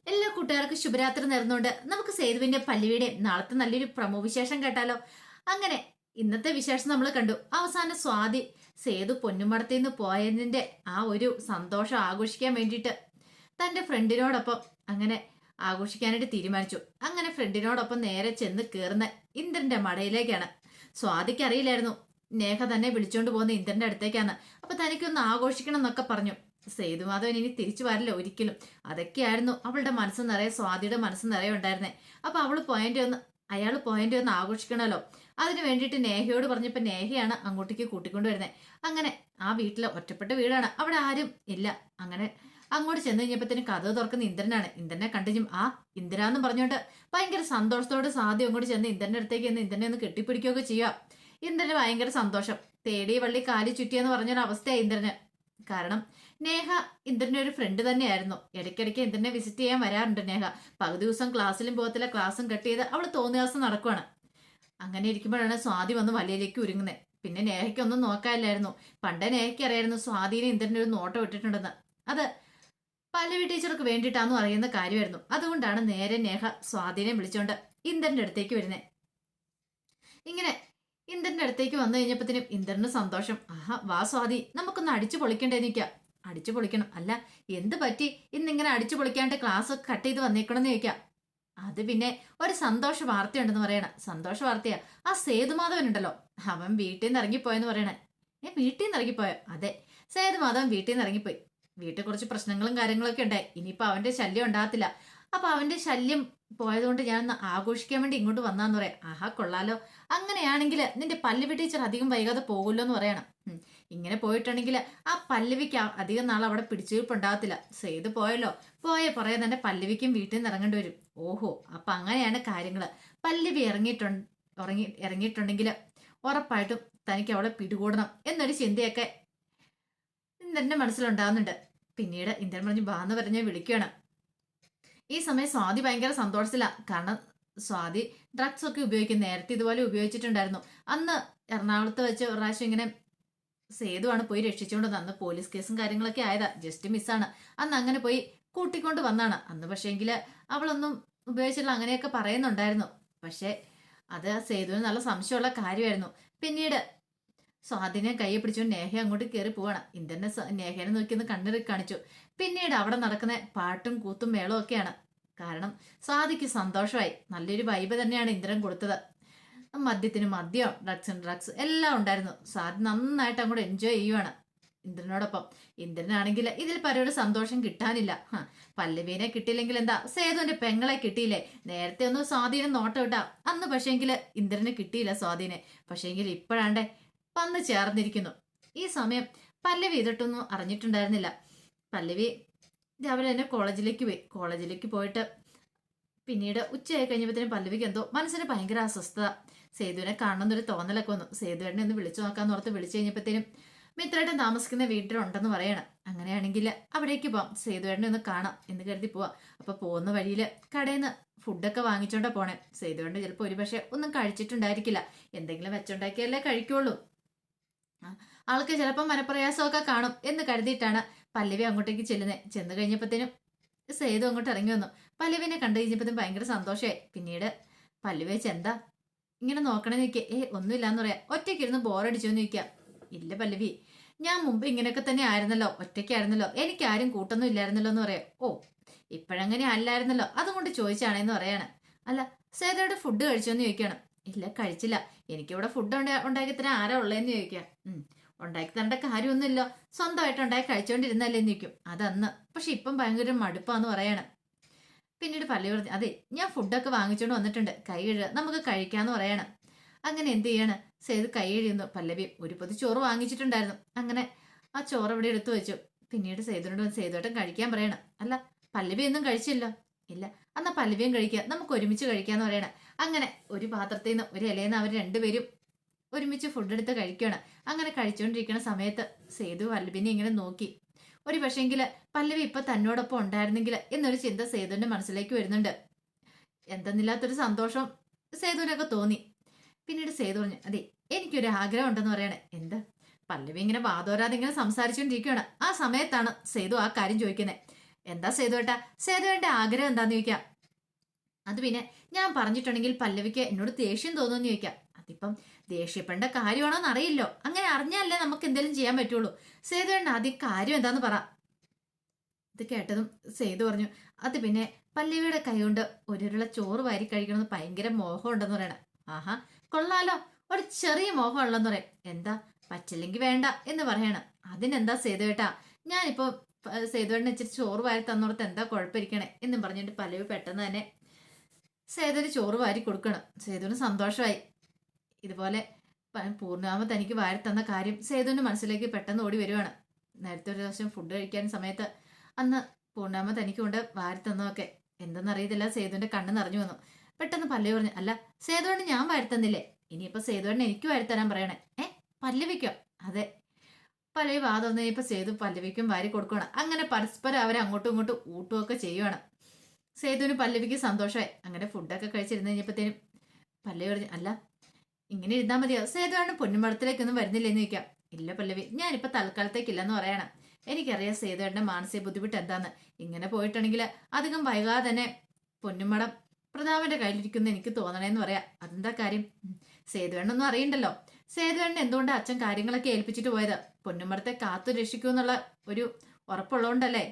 എല്ലാ കൂട്ടുകാർക്കും ശുഭരാത്രി നേർന്നുകൊണ്ട് നമുക്ക് സേതുവിന്റെ പല്ലുവിയുടെ നാളത്തെ നല്ലൊരു പ്രമോ വിശേഷം കേട്ടാലോ. അങ്ങനെ ഇന്നത്തെ വിശേഷം നമ്മൾ കണ്ടു. അവസാനം സ്വാതി സേതു പൊന്നുമടത്തിൽ നിന്ന് പോയതിന്റെ ആ ഒരു സന്തോഷം ആഘോഷിക്കാൻ വേണ്ടിയിട്ട് തന്റെ ഫ്രണ്ടിനോടൊപ്പം അങ്ങനെ ആഘോഷിക്കാനായിട്ട് തീരുമാനിച്ചു. അങ്ങനെ ഫ്രണ്ടിനോടൊപ്പം നേരെ ചെന്ന് കയറുന്ന ഇന്ദ്രന്റെ മടയിലേക്കാണ്. സ്വാതിക്ക് അറിയില്ലായിരുന്നു നേഹ തന്നെ വിളിച്ചോണ്ട് പോകുന്ന ഇന്ദ്രന്റെ അടുത്തേക്കാണ്. അപ്പൊ തനിക്കൊന്ന് ആഘോഷിക്കണം എന്നൊക്കെ പറഞ്ഞു. സേതുമാധവൻ ഇനി തിരിച്ചു വരില്ല ഒരിക്കലും. അതൊക്കെയായിരുന്നു അവളുടെ മനസ്സ് നിറയെ, സ്വാതിയുടെ മനസ്സ് നിറയെ ഉണ്ടായിരുന്നേ. അപ്പൊ അയാൾ പോയിന്റ് ഒന്ന് ആഘോഷിക്കണമല്ലോ. അതിന് വേണ്ടിയിട്ട് നേഹയോട് പറഞ്ഞപ്പോ നേഹയാണ് അങ്ങോട്ടേക്ക് കൂട്ടിക്കൊണ്ടു വരുന്നത്. അങ്ങനെ ആ വീട്ടിലെ ഒറ്റപ്പെട്ട വീടാണ്, അവിടെ ആരും ഇല്ല. അങ്ങനെ അങ്ങോട്ട് ചെന്ന് കഴിഞ്ഞപ്പോഴത്തേനും കഥ തുറക്കുന്ന ഇന്ദ്രനാണ്. ഇന്ദ്രനെ കണ്ടും ആ ഇന്ദ്രാന്നും പറഞ്ഞുകൊണ്ട് ഭയങ്കര സന്തോഷത്തോട് സാധ്യം അങ്ങോട്ട് ചെന്ന് ഇന്ദ്രന്റെ അടുത്തേക്ക് ചെന്ന് ഇന്ദ്രനെ ഒന്ന് കെട്ടിപ്പിടിക്കുകയൊക്കെ ചെയ്യുക. ഇന്ദ്രന് ഭയങ്കര സന്തോഷം. തേടി വള്ളി കാലി ചുറ്റിയെന്ന് പറഞ്ഞൊരു അവസ്ഥയായി ഇന്ദ്രന്. കാരണം നേഹ ഇന്ദ്രന്റെ ഒരു ഫ്രണ്ട് തന്നെയായിരുന്നു. ഇടയ്ക്കിടയ്ക്ക് ഇന്ദ്രനെ വിസിറ്റ് ചെയ്യാൻ വരാറുണ്ട് നേഹ. പകുതി ദിവസം ക്ലാസ്സിലും പോകത്തില്ല, ക്ലാസ്സും കട്ട് ചെയ്ത് അവൾ തോന്നിയ ദിവസം നടക്കുവാണ്. അങ്ങനെ ഇരിക്കുമ്പോഴാണ് സ്വാതി വന്ന് വലയിലേക്ക് ഒരുങ്ങുന്നത്. പിന്നെ നേഹയ്ക്കൊന്നും നോക്കാനില്ലായിരുന്നു. പണ്ടേ നേഹയ്ക്ക് അറിയായിരുന്നു സ്വാതിനെ ഇന്ദ്രന്റെ ഒരു നോട്ടം ഇട്ടിട്ടുണ്ടെന്ന്. അത് പല്ലവി ടീച്ചർക്ക് വേണ്ടിയിട്ടാന്ന് അറിയുന്ന കാര്യമായിരുന്നു. അതുകൊണ്ടാണ് നേരെ നേഹ സ്വാതിനെ വിളിച്ചോണ്ട് ഇന്ദ്രന്റെ അടുത്തേക്ക് വരുന്നത്. ഇങ്ങനെ ഇന്ദ്രന്റെ അടുത്തേക്ക് വന്നു കഴിഞ്ഞപ്പോഴത്തേനും ഇന്ദ്രന് സന്തോഷം. ആഹാ, വാ സ്വാതി, നമുക്കൊന്ന് അടിച്ചു പൊളിക്കണ്ടേ നിൽക്കുക. അടിച്ചു പൊളിക്കണം. അല്ല, എന്ത് പറ്റി ഇന്നിങ്ങനെ അടിച്ചു പൊളിക്കാണ്ട് ക്ലാസ് ഒക്കെ കട്ട് ചെയ്ത് വന്നേക്കണമെന്ന് ചോദിക്കാം. അത് പിന്നെ ഒരു സന്തോഷ വാർത്തയുണ്ടെന്ന് പറയണേ. സന്തോഷ വാർത്തയാ. ആ സേതുമാധവൻ ഉണ്ടല്ലോ, അവൻ വീട്ടിൽ നിന്ന് ഇറങ്ങിപ്പോയെന്ന് പറയണേ. വീട്ടിൽ നിന്ന് ഇറങ്ങിപ്പോയോ? അതെ, സേതുമാധവൻ വീട്ടിൽ നിന്ന് ഇറങ്ങിപ്പോയി. വീട്ടിൽ കുറച്ച് പ്രശ്നങ്ങളും കാര്യങ്ങളൊക്കെ ഉണ്ടായി. ഇനിയിപ്പോ അവന്റെ ശല്യം ഉണ്ടാകത്തില്ല. അപ്പൊ അവന്റെ ശല്യം പോയതുകൊണ്ട് ഞാൻ ഒന്ന് ആഘോഷിക്കാൻ വേണ്ടി ഇങ്ങോട്ട് വന്നാന്ന് പറയാം. ആഹാ, കൊള്ളാലോ. അങ്ങനെയാണെങ്കിൽ നിന്റെ പല്ലവി ടീച്ചർ അധികം വൈകാതെ പോകുമല്ലോ എന്ന് പറയണം. ഇങ്ങനെ പോയിട്ടുണ്ടെങ്കിൽ ആ പല്ലവിക്ക് അധികം നാൾ അവിടെ പിടിച്ചുവയ്പുണ്ടാകത്തില്ല. സേതു പോയല്ലോ, പറയാൻ തന്നെ പല്ലവിക്കും വീട്ടിൽ നിന്ന് ഇറങ്ങേണ്ടി വരും. ഓഹോ, അപ്പൊ അങ്ങനെയാണ് കാര്യങ്ങള്. പല്ലവി ഇറങ്ങിയിട്ടുണ്ടെങ്കിൽ ഉറപ്പായിട്ടും തനിക്ക് അവളെ പിടികൂടണം എന്നൊരു ചിന്തയൊക്കെ ഇന്ദ്രന്റെ മനസ്സിലുണ്ടാകുന്നുണ്ട്. പിന്നീട് ഇന്ദ്രൻ പറഞ്ഞു ബാന്ന് പറഞ്ഞ് വിളിക്കുകയാണ്. ഈ സമയം സ്വാതി ഭയങ്കര സന്തോഷത്തില. കാരണം സ്വാതി ഡ്രഗ്സ് ഒക്കെ ഉപയോഗിക്കും. നേരത്തെ ഇതുപോലെ ഉപയോഗിച്ചിട്ടുണ്ടായിരുന്നു. അന്ന് എറണാകുളത്ത് വെച്ച് ഒരു പ്രാവശ്യം ഇങ്ങനെ സേതുവാണ് പോയി രക്ഷിച്ചുകൊണ്ട് അന്ന് പോലീസ് കേസും കാര്യങ്ങളൊക്കെ ആയതാ. ജസ്റ്റ് മിസ്സാണ്. അന്ന് അങ്ങനെ പോയി കൂട്ടിക്കൊണ്ട് വന്നാണ്. അന്ന് പക്ഷേങ്കില് അവളൊന്നും ഉപയോഗിച്ചില്ല അങ്ങനെയൊക്കെ പറയുന്നുണ്ടായിരുന്നു. പക്ഷെ അത് സേതുവിന് നല്ല സംശയമുള്ള കാര്യമായിരുന്നു. പിന്നീട് സ്വാതിനെ കൈയെ പിടിച്ചുകൊണ്ട് നേഹ അങ്ങോട്ട് കയറി പോവാണ്. ഇന്ദ്രനെ നേഹനെ നോക്കിയൊന്ന് കണ്ണിറി കാണിച്ചു. പിന്നീട് അവിടെ നടക്കുന്ന പാട്ടും കൂത്തും മേളവും ഒക്കെയാണ്. കാരണം സ്വാതിക്ക് സന്തോഷമായി. നല്ലൊരു വൈബ് തന്നെയാണ് ഇന്ദ്രൻ കൊടുത്തത്. മദ്യത്തിന് മദ്യം, ഡ്രഗ്സിന് ഡ്രഗ്സ് എല്ലാം ഉണ്ടായിരുന്നു. സ്വാതി നന്നായിട്ട് അങ്ങോട്ട് എൻജോയ് ചെയ്യുവാണ് ഇന്ദ്രനോടൊപ്പം. ഇന്ദ്രനാണെങ്കിൽ ഇതിൽ പരയുടെ സന്തോഷം കിട്ടാനില്ല. പല്ലവീനെ കിട്ടിയില്ലെങ്കിൽ എന്താ, സേതുവിന്റെ പെങ്ങളെ കിട്ടിയില്ലേ. നേരത്തെ ഒന്നും സ്വാധീനം നോട്ടം ഇട്ടാ. അന്ന് പക്ഷേങ്കില് ഇന്ദ്രന് കിട്ടിയില്ല സ്വാധീനെ. പക്ഷേങ്കിൽ ഇപ്പോഴാണ്ടേ വന്ന് ചേർന്നിരിക്കുന്നു. ഈ സമയം പല്ലവി ഇതൊട്ടൊന്നും അറിഞ്ഞിട്ടുണ്ടായിരുന്നില്ല. പല്ലവി രാവിലെ തന്നെ കോളേജിലേക്ക് പോയിട്ട് പിന്നീട് ഉച്ചയായി കഴിഞ്ഞപ്പോഴത്തേനും പല്ലവിക്ക് എന്തോ മനസ്സിന് ഭയങ്കര അസ്വസ്ഥത. സേതുവിനെ കാണുന്നൊരു തോന്നലൊക്കെ വന്നു. സേതുവിനെ ഒന്ന് വിളിച്ചു നോക്കാന്ന് ഓർത്ത് വിളിച്ചു കഴിഞ്ഞപ്പോഴത്തേനും മിത്രേട്ടൻ താമസിക്കുന്ന വീട്ടിലുണ്ടെന്ന് പറയണം. അങ്ങനെയാണെങ്കിൽ അവിടേക്ക് പോവാം, സേതുവേട്ടനെ ഒന്ന് കാണാം എന്ന് കരുതി പോവാം. അപ്പൊ പോകുന്ന വഴിയിൽ കടയിൽ നിന്ന് ഫുഡൊക്കെ വാങ്ങിച്ചോണ്ടാ പോണേ. സേതുവേട്ടൻ ചിലപ്പോൾ ഒരുപക്ഷെ ഒന്നും കഴിച്ചിട്ടുണ്ടായിരിക്കില്ല. എന്തെങ്കിലും വെച്ചുണ്ടാക്കിയല്ലേ കഴിക്കുള്ളൂ. ആൾക്ക് ചിലപ്പോൾ മനപ്രയാസമൊക്കെ കാണും എന്ന് കരുതിയിട്ടാണ് പല്ലവി അങ്ങോട്ടേക്ക് ചെന്ന് കഴിഞ്ഞപ്പോഴത്തേനും സേതു അങ്ങോട്ട് ഇറങ്ങി വന്നു. പല്ലവിനെ കണ്ടു കഴിഞ്ഞപ്പോഴത്തേനും ഭയങ്കര സന്തോഷമായി. പിന്നീട് പല്ലവി വെച്ചെന്താ ഇങ്ങനെ നോക്കണേ നിൽക്കുക. ഒന്നുമില്ലാന്ന് പറയാം. ഒറ്റയ്ക്കിരുന്ന് ബോറടിച്ചു എന്ന് ചോദിക്കാം. ഇല്ല പല്ലവി, ഞാൻ മുമ്പ് ഇങ്ങനെയൊക്കെ തന്നെ ആയിരുന്നല്ലോ, ഒറ്റയ്ക്കായിരുന്നല്ലോ, എനിക്കാരും കൂട്ടൊന്നും ഇല്ലായിരുന്നല്ലോ എന്ന് പറയാം. ഓ, ഇപ്പോഴങ്ങനെ അല്ലായിരുന്നല്ലോ, അതുകൊണ്ട് ചോദിച്ചാണേന്ന് പറയാണ്. അല്ല, സേതയുടെ ഫുഡ് കഴിച്ചോന്ന് ചോദിക്കണം. ഇല്ല, കഴിച്ചില്ല. എനിക്കിവിടെ ഫുഡ് ഉണ്ടാക്കി തരാൻ ആരാ ഉള്ളതെന്ന് ചോദിക്കാം. ഉണ്ടാക്കി തരേണ്ട കാര്യമൊന്നുമില്ലോ, സ്വന്തമായിട്ട് ഉണ്ടാക്കി കഴിച്ചോണ്ടിരുന്നല്ലേന്ന് ചോദിക്കും. അതന്ന്, പക്ഷെ ഇപ്പം ഭയങ്കര മടുപ്പാന്ന് പറയാണ്. പിന്നീട് പല്ലവി പറഞ്ഞു അതെ, ഞാൻ ഫുഡൊക്കെ വാങ്ങിച്ചോണ്ട് വന്നിട്ടുണ്ട്, കൈ കഴുകുക, നമുക്ക് കഴിക്കാന്ന് പറയാണ്. അങ്ങനെ എന്ത് ചെയ്യാണ്, സേതു കൈ കഴിയുന്നു. പല്ലവി ഒരു പൊതി ചോറ് വാങ്ങിച്ചിട്ടുണ്ടായിരുന്നു. അങ്ങനെ ആ ചോറ് അവിടെ എടുത്തു വെച്ചു. പിന്നീട് സേതുവേട്ടൻ കഴിക്കാൻ പറയണം. അല്ല, പല്ലവി ഒന്നും കഴിച്ചില്ലോ. ഇല്ല, എന്നാ പല്ലവിയും കഴിക്കുക, നമുക്ക് ഒരുമിച്ച് കഴിക്കാന്ന് പറയണം. അങ്ങനെ ഒരു പാത്രത്തിൽ നിന്ന് ഒരു ഇലയിൽ നിന്ന് അവർ രണ്ടുപേരും ഒരുമിച്ച് ഫുഡ് എടുത്ത് കഴിക്കുകയാണ്. അങ്ങനെ കഴിച്ചുകൊണ്ടിരിക്കുന്ന സമയത്ത് സേതു പല്ലവിനെ ഇങ്ങനെ നോക്കി. ഒരു പക്ഷേങ്കില് പല്ലവി ഇപ്പൊ തന്നോടൊപ്പം ഉണ്ടായിരുന്നെങ്കിൽ എന്നൊരു ചിന്ത സേതുവിന്റെ മനസ്സിലേക്ക് വരുന്നുണ്ട്. എന്തെന്നില്ലാത്തൊരു സന്തോഷം സേതുവിനൊക്കെ തോന്നി. പിന്നീട് സേതു പറഞ്ഞു അതെ, എനിക്കൊരു ആഗ്രഹം ഉണ്ടെന്ന് പറയണേ. എന്താ? പല്ലവി ഇങ്ങനെ വാതോരാതെ ഇങ്ങനെ സംസാരിച്ചുകൊണ്ടിരിക്കുകയാണ്. ആ സമയത്താണ് സേതു ആ കാര്യം ചോദിക്കുന്നത്. എന്താ സേതുവേട്ടാ, സേതുവേട്ടന്റെ ആഗ്രഹം എന്താന്ന് ചോദിക്കാം. അത് പിന്നെ ഞാൻ പറഞ്ഞിട്ടുണ്ടെങ്കിൽ പല്ലവിക്ക് എന്നോട് ദേഷ്യം തോന്നുമെന്ന് ചോദിക്കാം. അതിപ്പം ദേഷ്യപ്പെടേണ്ട കാര്യമാണോന്ന് അറിയില്ലോ, അങ്ങനെ അറിഞ്ഞാലേ നമുക്ക് എന്തെങ്കിലും ചെയ്യാൻ പറ്റുള്ളൂ. സേതുവേട്ടൻ ആദ്യം കാര്യം എന്താന്ന് പറ. ഇത് കേട്ടതും സേതു പറഞ്ഞു, അത് പിന്നെ പല്ലവിയുടെ കൈകൊണ്ട് ഒരുരുള ചോറ് വാരി കഴിക്കണമെന്ന് ഭയങ്കര മോഹം ഉണ്ടെന്ന് പറയണ. ആഹാ, കൊള്ളാലോ, ഒരു ചെറിയ മോഹം ഉള്ളെന്ന് പറയാം. എന്താ, പറ്റില്ലെങ്കിൽ വേണ്ട എന്ന് പറയണം. അതിനെന്താ സേതുവേട്ടാ, ഞാനിപ്പോ സേതുവേട്ടന് ഇച്ചിരി ചോറ് വാരി തന്നോർത്ത് എന്താ കുഴപ്പമിരിക്കണേ എന്നും പറഞ്ഞിട്ട് പല്ലവി പെട്ടെന്ന് തന്നെ സേതുവിന് ചോറ് വാരി കൊടുക്കണം. സേതുവിന് സന്തോഷമായി. ഇതുപോലെ പൂർണ്ണാമ തനിക്ക് വാരി തന്ന കാര്യം സേതുവിന്റെ മനസ്സിലേക്ക് പെട്ടെന്ന് ഓടി വരുവാണ്. നേരത്തെ ഒരു ദിവസം ഫുഡ് കഴിക്കാൻ സമയത്ത് അന്ന് പൂർണ്ണാമ തനിക്ക് കൊണ്ട് വാരി തന്നതൊക്കെ എന്തെന്നറിയത്തില്ല, സേതുവിന്റെ കണ്ണ് നിറഞ്ഞു വന്നു. പെട്ടെന്ന് പല്ലവി പറഞ്ഞു, അല്ല സേതുവേട്ടന് ഞാൻ വാരി തന്നില്ലേ, ഇനിയിപ്പോ സേതുവേട്ടന് എനിക്ക് വാരി തരാൻ പറയണേ. പല്ലവിക്കോ? അതെ. പല്ലവി വാ തുറന്ന് ഇപ്പൊ സേതു പല്ലവിക്കും വാരി കൊടുക്കണം. അങ്ങനെ പരസ്പരം അവരെ അങ്ങോട്ടും ഇങ്ങോട്ടും ഊട്ടുമൊക്കെ ചെയ്യുവാണ്. സേതുവിന് പല്ലവിക്ക് സന്തോഷമായി. അങ്ങനെ ഫുഡൊക്കെ കഴിച്ചിരുന്ന് കഴിഞ്ഞപ്പോഴത്തേനും പല്ലവി പറഞ്ഞു, അല്ല ഇങ്ങനെ ഇരുന്നാൽ മതിയോ, സേതുവാണ് പൊന്നുമടത്തിലേക്കൊന്നും വരുന്നില്ലെന്ന് ചോദിക്കാം. ഇല്ല പല്ലവി, ഞാനിപ്പോ തൽക്കാലത്തേക്കില്ലെന്ന് പറയണം. എനിക്കറിയാം സേതുവേട്ടന്റെ മാനസിക ബുദ്ധിമുട്ട് എന്താന്ന്. ഇങ്ങനെ പോയിട്ടുണ്ടെങ്കിൽ അധികം വൈകാതെ തന്നെ പൊന്നുമടം പ്രതാപന്റെ കയ്യിലിരിക്കുന്ന എനിക്ക് തോന്നണേന്ന് പറയാം. അതെന്താ കാര്യം? സേതുവേണ്ണൊന്നും അറിയണ്ടല്ലോ. സേതുവേണ്ണൻ എന്തുകൊണ്ട് അച്ഛൻ കാര്യങ്ങളൊക്കെ ഏൽപ്പിച്ചിട്ട് പോയത്? പൊന്നുമടത്തെ കാത്തു രക്ഷിക്കൂന്നുള്ള ഒരു ഉറപ്പുള്ളതുകൊണ്ടല്ലേ.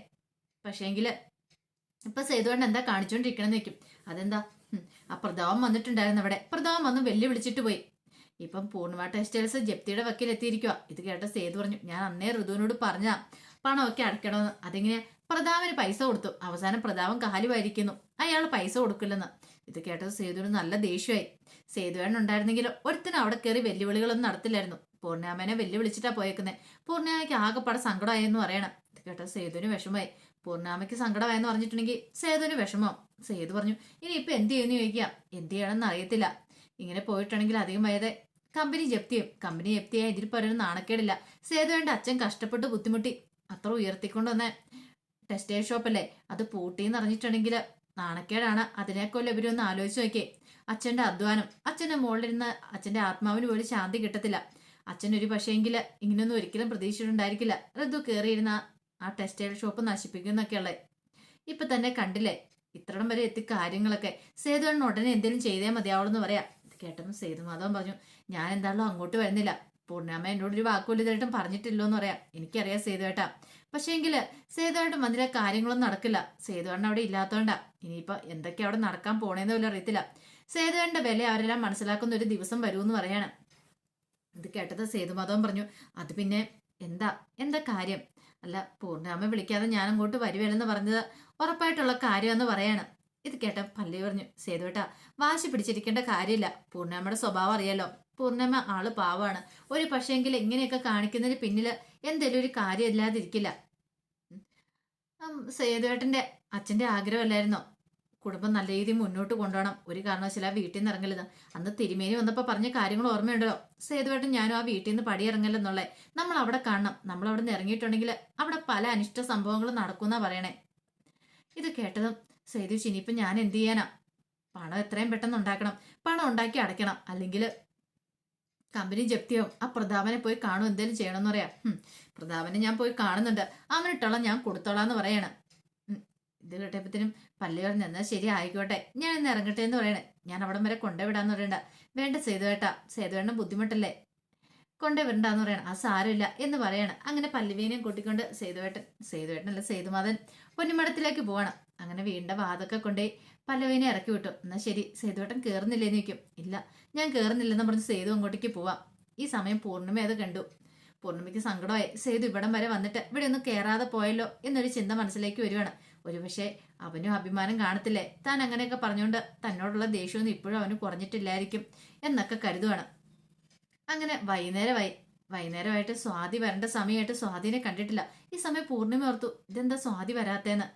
പക്ഷേങ്കില് ഇപ്പൊ സേതുവേണ്ണൻ എന്താ കാണിച്ചോണ്ടിരിക്കണെന്ന് വെക്കും. അതെന്താ, ആ പ്രതാപം വന്നിട്ടുണ്ടായിരുന്നു അവിടെ. പ്രതാപം വന്ന് വെല്ലുവിളിച്ചിട്ട് പോയി. ഇപ്പം പൂർണിമ ടെക്സ്റ്റൈൽസ് ജപ്തിയുടെ വക്കീലെത്തിയിരിക്കുക. ഇത് കേട്ട സേതു പറഞ്ഞു, ഞാൻ അന്നേ ഋതുവിനോട് പറഞ്ഞ പണമൊക്കെ അടയ്ക്കണമെന്ന്. അതിങ്ങനെ പ്രതാപന് പൈസ കൊടുത്തു, അവസാനം പ്രതാപം കാലുമായിരിക്കുന്നു, അയാൾ പൈസ കൊടുക്കില്ലെന്ന്. ഇത് കേട്ടത് സേതുവിന് നല്ല ദേഷ്യമായി. സേതുവേണ്ണൻ ഉണ്ടായിരുന്നെങ്കിൽ ഒരുത്തിനും അവിടെ കയറി വെല്ലുവിളികളൊന്നും നടത്തില്ലായിരുന്നു. പൂർണിമനെ വെല്ലുവിളിച്ചിട്ടാ പോയേക്കുന്നത്. പൂർണിമയ്ക്ക് ആകെപ്പാടെ സങ്കടമായെന്ന് പറയണം. ഇത് കേട്ടത് സേതുവിന് വിഷമമായി. പൂർണ്ണാമയ്ക്ക് സങ്കടമായെന്ന് പറഞ്ഞിട്ടുണ്ടെങ്കിൽ സേതുവിന് വിഷമം. സേതു പറഞ്ഞു, ഇനിയിപ്പൊ എന്ത് ചെയ്യുന്നു ചോദിക്കുക. എന്ത് ചെയ്യണമെന്ന് അറിയത്തില്ല. ഇങ്ങനെ പോയിട്ടുണ്ടെങ്കിൽ അധികം വയതെ കമ്പനി ജപ്തി ചെയ്യും. കമ്പനി ജപ്തിയായ ഇതിൽ പറയുന്ന നാണക്കേടില്ല. സേതുവേണ്ട അച്ഛൻ കഷ്ടപ്പെട്ട് ബുദ്ധിമുട്ടി അത്ര ഉയർത്തിക്കൊണ്ട് വന്ന ടെക്സ്റ്റൈൽ ഷോപ്പല്ലേ, അത് പൂട്ടിന്ന് അറിഞ്ഞിട്ടുണ്ടെങ്കിൽ നാണക്കേടാണ്. അതിനേക്കൊല്ലം ഇവരൊന്ന് ആലോചിച്ച് നോക്കിയേ. അച്ഛന്റെ അധ്വാനം, അച്ഛന്റെ മുകളിലിരുന്ന് അച്ഛന്റെ ആത്മാവിന് പോലും ശാന്തി കിട്ടത്തില്ല. അച്ഛനൊരു പക്ഷേങ്കിൽ ഇങ്ങനെയൊന്നും ഒരിക്കലും പ്രതീക്ഷിച്ചിട്ടുണ്ടായിരിക്കില്ല ഋതു കയറിയിരുന്ന ആ ടെക്സ്റ്റൈൽ ഷോപ്പ് നശിപ്പിക്കുന്നൊക്കെയുള്ളേ. ഇപ്പൊ തന്നെ കണ്ടില്ലേ ഇത്രയും വരെ എത്തി കാര്യങ്ങളൊക്കെ. സേതുവണ്ണൻ ഉടനെ എന്തെങ്കിലും ചെയ്തേ മതിയാവുള്ളൂ പറയാ. ഇത് കേട്ടപ്പോൾ സേതുമാധവൻ പറഞ്ഞു, ഞാൻ എന്താണല്ലോ അങ്ങോട്ട് വരുന്നില്ല. പൂർണ്ണാമ എന്നോടൊരു വാക്കുപോലും ഇതായിട്ടും പറഞ്ഞിട്ടില്ലോ എന്ന് പറയാം. എനിക്കറിയാം സേതുവേട്ടാ. പക്ഷേങ്കില് സേതുവേട്ടൻ വന്നില്ല, കാര്യങ്ങളൊന്നും നടക്കില്ല. സേതുവണ്ണൻ അവിടെ ഇല്ലാത്തോണ്ടാ. ഇനിയിപ്പൊ എന്തൊക്കെ അവിടെ നടക്കാൻ പോണേന്ന് പോലും അറിയത്തില്ല. സേതുവേട്ടന്റെ വില അവരെല്ലാം മനസ്സിലാക്കുന്ന ഒരു ദിവസം വരുമെന്ന് പറയാണ്. ഇത് കേട്ടത് സേതുമാധവൻ പറഞ്ഞു, അത് പിന്നെ എന്താ എന്താ കാര്യം? അല്ല പൂർണ്ണാമ വിളിക്കാതെ ഞാൻ അങ്ങോട്ട് വരുവല്ലെന്ന് പറഞ്ഞത് ഉറപ്പായിട്ടുള്ള കാര്യമെന്ന് പറയാണ്. ഇത് കേട്ട പല്ലി പറഞ്ഞു, സേതുവേട്ടാ വാശി പിടിച്ചിരിക്കേണ്ട കാര്യമില്ല. പൂർണ്ണാമയുടെ സ്വഭാവം അറിയാലോ. പൂർണ്ണാമ ആള് പാവാണ്. ഒരു പക്ഷേങ്കിൽ ഇങ്ങനെയൊക്കെ കാണിക്കുന്നതിന് പിന്നില് എന്തെങ്കിലും ഒരു കാര്യം ഇല്ലാതിരിക്കില്ല. സേതുവേട്ടന്റെ അച്ഛന്റെ ആഗ്രഹമല്ലായിരുന്നോ കുടുംബം നല്ല രീതിയിൽ മുന്നോട്ട് കൊണ്ടുപോകണം, ഒരു കാരണവശാലും ആ വീട്ടിൽ നിന്ന് ഇറങ്ങരുത്. അന്ന് തിരുമേനി വന്നപ്പോൾ പറഞ്ഞ കാര്യങ്ങൾ ഓർമ്മയുണ്ടല്ലോ. സേതുവേട്ടൻ ഞാനും ആ വീട്ടിൽ നിന്ന് പടിയിറങ്ങലെന്നുള്ളേ. നമ്മൾ അവിടെ കാണണം. നമ്മൾ അവിടെ നിന്ന് ഇറങ്ങിയിട്ടുണ്ടെങ്കിൽ അവിടെ പല അനിഷ്ട സംഭവങ്ങളും നടക്കുമെന്നാ പറയണേ. ഇത് കേട്ടതും സേതു ഇനിയിപ്പം ഞാൻ എന്ത് ചെയ്യാനാ? പണം എത്രയും പെട്ടെന്ന് ഉണ്ടാക്കണം, പണം ഉണ്ടാക്കി അടയ്ക്കണം, അല്ലെങ്കിൽ കമ്പനി ജപ്തിയോ. ആ പ്രതാപനെ പോയി കാണും, എന്തെങ്കിലും ചെയ്യണമെന്ന് പറയാം. പ്രതാപനെ ഞാൻ പോയി കാണുന്നുണ്ട്, അവനിട്ടോളാം, ഞാൻ കൊടുത്തോളാന്ന് പറയണം. ഇത് കേട്ടപ്പത്തിനും പല്ലി പറഞ്ഞ്, എന്നാൽ ശരി ആയിക്കോട്ടെ, ഞാൻ ഇന്ന് ഇറങ്ങട്ടെ എന്ന് പറയണേ. ഞാൻ അവിടം വരെ കൊണ്ടുവിടാന്ന് പറയണ്ട. വേണ്ട സേതുവേട്ടാ, സേതുവേട്ടൻ ബുദ്ധിമുട്ടല്ലേ, കൊണ്ടുവിടണ്ടെന്ന് പറയണം. ആ സാരമില്ല എന്ന് പറയാണ്. അങ്ങനെ പല്ലവിനെയും കൂട്ടിക്കൊണ്ട് സേതുവേട്ടനല്ല സേതുമാധവൻ പൊന്നിമടത്തിലേക്ക് പോവാണ്. അങ്ങനെ വീണ്ട വാതൊക്കെ കൊണ്ടുപോയി പല്ലവിനെ ഇറക്കി വിട്ടു. എന്നാൽ ശരി, സേതുവേട്ടൻ കയറുന്നില്ലേന്ന് ചോദിക്കും. ഇല്ല ഞാൻ കയറുന്നില്ലെന്ന് പറഞ്ഞ് സേതു അങ്ങോട്ടേക്ക് പോവാം. ഈ സമയം പൂർണ്ണിമ അത് കണ്ടു. പൂർണ്ണിമയ്ക്ക് സങ്കടമായി. സേതു ഇവിടം വരെ വന്നിട്ട് ഇവിടെ ഒന്നും കയറാതെ പോയല്ലോ എന്നൊരു ചിന്ത മനസ്സിലേക്ക് വരുവാണ്. ഒരുപക്ഷെ അവനും അഭിമാനം കാണത്തില്ലേ, താൻ അങ്ങനെയൊക്കെ പറഞ്ഞുകൊണ്ട് തന്നോടുള്ള ദേഷ്യമൊന്നും ഇപ്പോഴും അവന് കുറഞ്ഞിട്ടില്ലായിരിക്കും എന്നൊക്കെ കരുതുവാണ്. അങ്ങനെ വൈകുന്നേരമായിട്ട് സ്വാതി വരേണ്ട സമയമായിട്ട് സ്വാതിനെ കണ്ടിട്ടില്ല. ഈ സമയം പൂർണ്ണിമ ഓർത്തു, ഇതെന്താ സ്വാതി വരാത്തേന്ന്.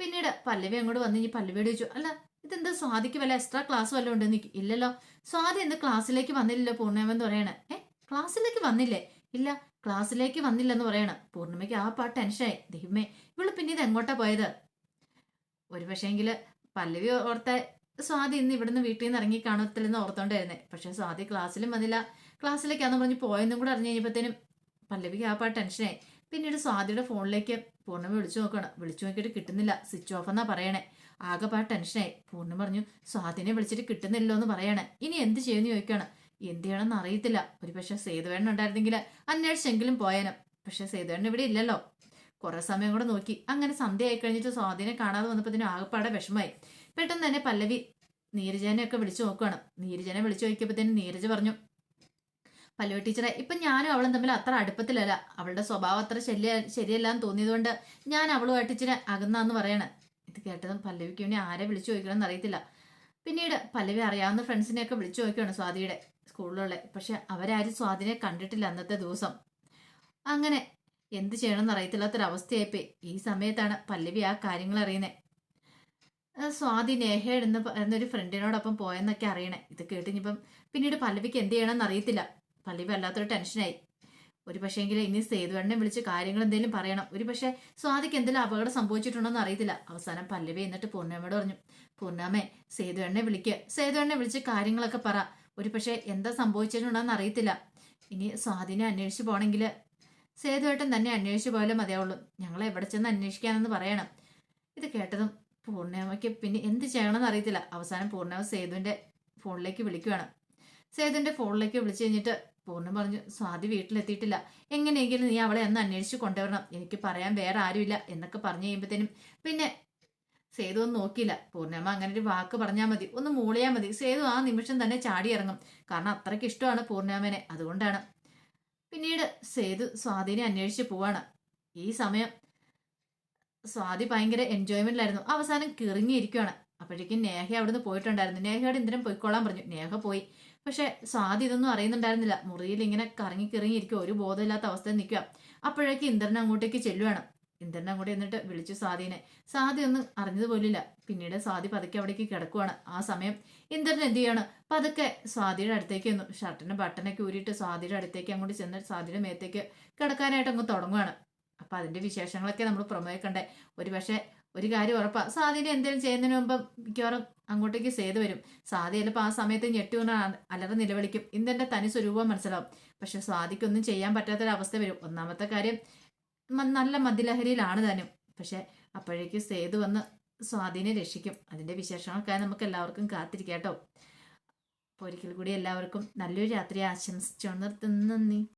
പിന്നീട് പല്ലവി അങ്ങോട്ട് വന്ന് ഇനി പല്ലവിയോട് ചോദിച്ചു, അല്ല ഇതെന്താ സ്വാതിക്ക് വല്ല എക്സ്ട്രാ ക്ലാസ് വല്ലതും ഉണ്ടെന്ന്. ഇല്ലല്ലോ, സ്വാതി ഇന്ന് ക്ലാസ്സിലേക്ക് വന്നില്ലല്ലോ പൂർണ്ണിമ എന്ന് പറയണേ. ക്ലാസ്സിലേക്ക് വന്നില്ലേ? ഇല്ല ക്ലാസ്സിലേക്ക് വന്നില്ലെന്ന് പറയണ. പൂർണ്ണിമയ്ക്ക് ആ പാട്ട് ടെൻഷനായി. ദൈവമേ, ഇവള് പിന്നെ ഇത് എങ്ങോട്ടാ പോയത്? ഒരു പക്ഷേങ്കില് പല്ലവി ഓർത്ത സ്വാതി ഇന്ന് ഇവിടുന്ന് വീട്ടിൽ നിന്ന് ഇറങ്ങി കാണത്തില്ലെന്ന് ഓർത്തോണ്ടായിരുന്നേ. പക്ഷെ സ്വാതി ക്ലാസ്സിലും വന്നില്ല, ക്ലാസ്സിലേക്കാന്ന് പറഞ്ഞ് പോയെന്നും കൂടെ അറിഞ്ഞു കഴിഞ്ഞപ്പോഴത്തേനും പല്ലവിക്ക് ആ പാട്ട് ടെൻഷനായി. പിന്നീട് സ്വാതിയുടെ ഫോണിലേക്ക് പൂർണ്ണിമ വിളിച്ചു നോക്കണം. വിളിച്ചു നോക്കിയിട്ട് കിട്ടുന്നില്ല, സ്വിച്ച് ഓഫ് എന്നാ പറയണേ. ആകെപ്പാട് ടെൻഷനായി. പൂർണ്ണിമ പറഞ്ഞു സ്വാതിനെ വിളിച്ചിട്ട് കിട്ടുന്നില്ലോ എന്ന് പറയണേ. ഇനി എന്ത് ചെയ്യുമെന്ന് ചോദിക്കുകയാണ്. എന്ത് ചെയ്യണമെന്ന് അറിയത്തില്ല. ഒരു പക്ഷെ സേതുവേണ്ണ ഉണ്ടായിരുന്നെങ്കിൽ അന്വേഷിച്ചെങ്കിലും പോയേനും. പക്ഷെ സേതുവേണ്ണ ഇവിടെ ഇല്ലല്ലോ. കുറെ സമയം കൂടെ നോക്കി. അങ്ങനെ സന്ധ്യ ആയി കഴിഞ്ഞിട്ട് സ്വാതിനെ കാണാതെ വന്നപ്പോൾ ആകെപ്പാടെ വിഷമായി. പെട്ടെന്ന് തന്നെ പല്ലവി നീരജനെ ഒക്കെ വിളിച്ചു നോക്കുകയാണ്. നീരജനെ വിളിച്ചു നോക്കിയപ്പോഴത്തേനും നീരജ പറഞ്ഞു, പല്ലവി ടീച്ചറെ, ഇപ്പൊ ഞാനും അവളും തമ്മിൽ അത്ര അടുപ്പത്തിലല്ല. അവളുടെ സ്വഭാവം അത്ര ശരിയല്ലാന്ന് തോന്നിയതുകൊണ്ട് ഞാൻ അവളുമായിട്ട് ഇച്ചിരി അകന്നാന്ന് പറയണേ. ഇത് കേട്ടതും പല്ലവിക്ക് വേണ്ടി ആരെ വിളിച്ചു ചോദിക്കണമെന്ന് അറിയത്തില്ല. പിന്നീട് പല്ലവി അറിയാവുന്ന ഫ്രണ്ട്സിനെയൊക്കെ വിളിച്ചു നോക്കുകയാണ് സ്വാതിയുടെ സ്കൂളിലുള്ള. പക്ഷെ അവരാരും സ്വാതിനെ കണ്ടിട്ടില്ല അന്നത്തെ ദിവസം. അങ്ങനെ എന്ത് ചെയ്യണമെന്ന് അറിയത്തില്ലാത്തൊരവസ്ഥയായിപ്പോയി. ഈ സമയത്താണ് പല്ലവി ആ കാര്യങ്ങൾ അറിയുന്നത്. സ്വാതി നേഹ എന്നൊരു ഫ്രണ്ടിനോടൊപ്പം പോയെന്നൊക്കെ അറിയണേ. ഇത് കേട്ടിനിപ്പം പിന്നീട് പല്ലവിക്ക് എന്ത് ചെയ്യണമെന്ന് അറിയത്തില്ല. പല്ലവി വല്ലാത്തൊരു ടെൻഷനായി. ഒരു പക്ഷേങ്കിൽ ഇനി സേതുവണ്ണനെ വിളിച്ച് കാര്യങ്ങൾ എന്തെങ്കിലും പറയണം. ഒരു പക്ഷേ സ്വാതിക്ക് എന്തെങ്കിലും അപകടം സംഭവിച്ചിട്ടുണ്ടോന്ന് അറിയത്തില്ല. അവസാനം പല്ലവി എന്നിട്ട് പൂർണ്ണമ്മയോട് പറഞ്ഞു, പൂർണ്ണമ്മേ, സേതുവണ്ണനെ വിളിച്ച് കാര്യങ്ങളൊക്കെ പറ. ഒരു പക്ഷേ എന്താ സംഭവിച്ചിട്ടുണ്ടോന്ന് അറിയത്തില്ല. ഇനി സ്വാതിനെ അന്വേഷിച്ച് പോണെങ്കിൽ സേതുവേട്ടൻ തന്നെ അന്വേഷിച്ച് പോയാലേ മതിയാവുള്ളൂ. ഞങ്ങളെ എവിടെ ചെന്ന് അന്വേഷിക്കാനെന്ന് പറയണം. ഇത് കേട്ടതും പൂർണ്ണമ്മയ്ക്ക് പിന്നെ എന്ത് ചെയ്യണമെന്ന് അറിയത്തില്ല. അവസാനം പൂർണ്ണമ്മ സേതുവിന്റെ ഫോണിലേക്ക് വിളിക്കുകയാണ്. സേതുവിന്റെ ഫോണിലേക്ക് വിളിച്ചു കഴിഞ്ഞിട്ട് പൂർണ്ണം പറഞ്ഞു, സ്വാതി വീട്ടിലെത്തിയിട്ടില്ല. എങ്ങനെയെങ്കിലും നീ അവളെ ഒന്ന് അന്വേഷിച്ച് കൊണ്ടുവരണം. എനിക്ക് പറയാൻ വേറെ ആരുമില്ല എന്നൊക്കെ പറഞ്ഞു കഴിയുമ്പോഴത്തേനും പിന്നെ സേതു ഒന്നും നോക്കിയില്ല. പൂർണ്ണമ്മ അങ്ങനെ ഒരു വാക്ക് പറഞ്ഞാൽ മതി, ഒന്ന് മൂളിയാൽ മതി. സേതു ആ നിമിഷം തന്നെ ചാടി ഇറങ്ങും. കാരണം അത്രയ്ക്ക് ഇഷ്ടമാണ് പൂർണ്ണമ്മനെ. അതുകൊണ്ടാണ്. പിന്നീട് സേതു സ്വാതിനെ അന്വേഷിച്ച് പോവാണ്. ഈ സമയം സ്വാതി ഭയങ്കര എൻജോയ്മെന്റിലായിരുന്നു. അവസാനം കിറങ്ങിയിരിക്കുകയാണ്. അപ്പോഴേക്കും നേഹ അവിടുന്ന് പോയിട്ടുണ്ടായിരുന്നു. നേഹയോട് എന്തിനും പോയിക്കോളാൻ പറഞ്ഞു. നേഹ പോയി. പക്ഷെ സ്വാതി ഇതൊന്നും അറിയുന്നുണ്ടായിരുന്നില്ല. മുറിയിൽ ഇങ്ങനെ കറങ്ങി കിറങ്ങിയിരിക്കുക, ഒരു ബോധമില്ലാത്ത അവസ്ഥയിൽ നിൽക്കുക. അപ്പോഴേക്കും ഇന്ദ്രൻ അങ്ങോട്ടേക്ക് ചെല്ലുവാണ്. ഇന്ദ്രൻ അങ്ങോട്ട് എന്നിട്ട് വിളിച്ചു സ്വാതിനെ. സ്വാതി ഒന്നും അറിഞ്ഞതുപോലില്ല. പിന്നീട് സ്വാതി പതുക്കെ അവിടേക്ക് കിടക്കുവാണ്. ആ സമയം ഇന്ദ്രൻ എന്ത് ചെയ്യാണ്, പതുക്കെ സ്വാതിയുടെ അടുത്തേക്ക് ചെന്നു. ഷർട്ടിന്റെ ബട്ടനൊക്കെ ഊരിയിട്ട് സ്വാതിയുടെ അടുത്തേക്ക് അങ്ങോട്ട് ചെന്ന് സ്വാതിയുടെ മേത്തേക്ക് കിടക്കാനായിട്ട് അങ്ങ് തുടങ്ങുവാണ്. അപ്പൊ അതിന്റെ വിശേഷങ്ങളൊക്കെ നമ്മൾ പ്രൊമോയിൽ കണ്ടേ. ഒരു പക്ഷെ ഒരു കാര്യം ഉറപ്പാ, സ്വാതിനെ എന്തെങ്കിലും ചെയ്യുന്നതിന് മുമ്പ് മിക്കവാറും അങ്ങോട്ടേക്ക് സേതു വരും. സ്വാതി ചിലപ്പോൾ ആ സമയത്ത് ഞെട്ടിവന്ന് അലറി നിലവിളിക്കും. ഇന്ദ്രന്റെ തനി സ്വരൂപം മനസ്സിലാവും. പക്ഷെ സ്വാതിക്കൊന്നും ചെയ്യാൻ പറ്റാത്തൊരവസ്ഥ വരും. ഒന്നാമത്തെ കാര്യം നല്ല മദ്യലഹരിയിലാണ് താനും. പക്ഷെ അപ്പോഴേക്കും സേതു വന്ന് സ്വാതിനെ രക്ഷിക്കും. അതിന്റെ വിശേഷങ്ങൾക്കായി നമുക്ക് എല്ലാവർക്കും കാത്തിരിക്കാം കേട്ടോ. അപ്പോൾ ഒരിക്കൽ കൂടി എല്ലാവർക്കും നല്ലൊരു രാത്രി ആശംസിച്ചു നിർത്തുന്നു. നന്ദി.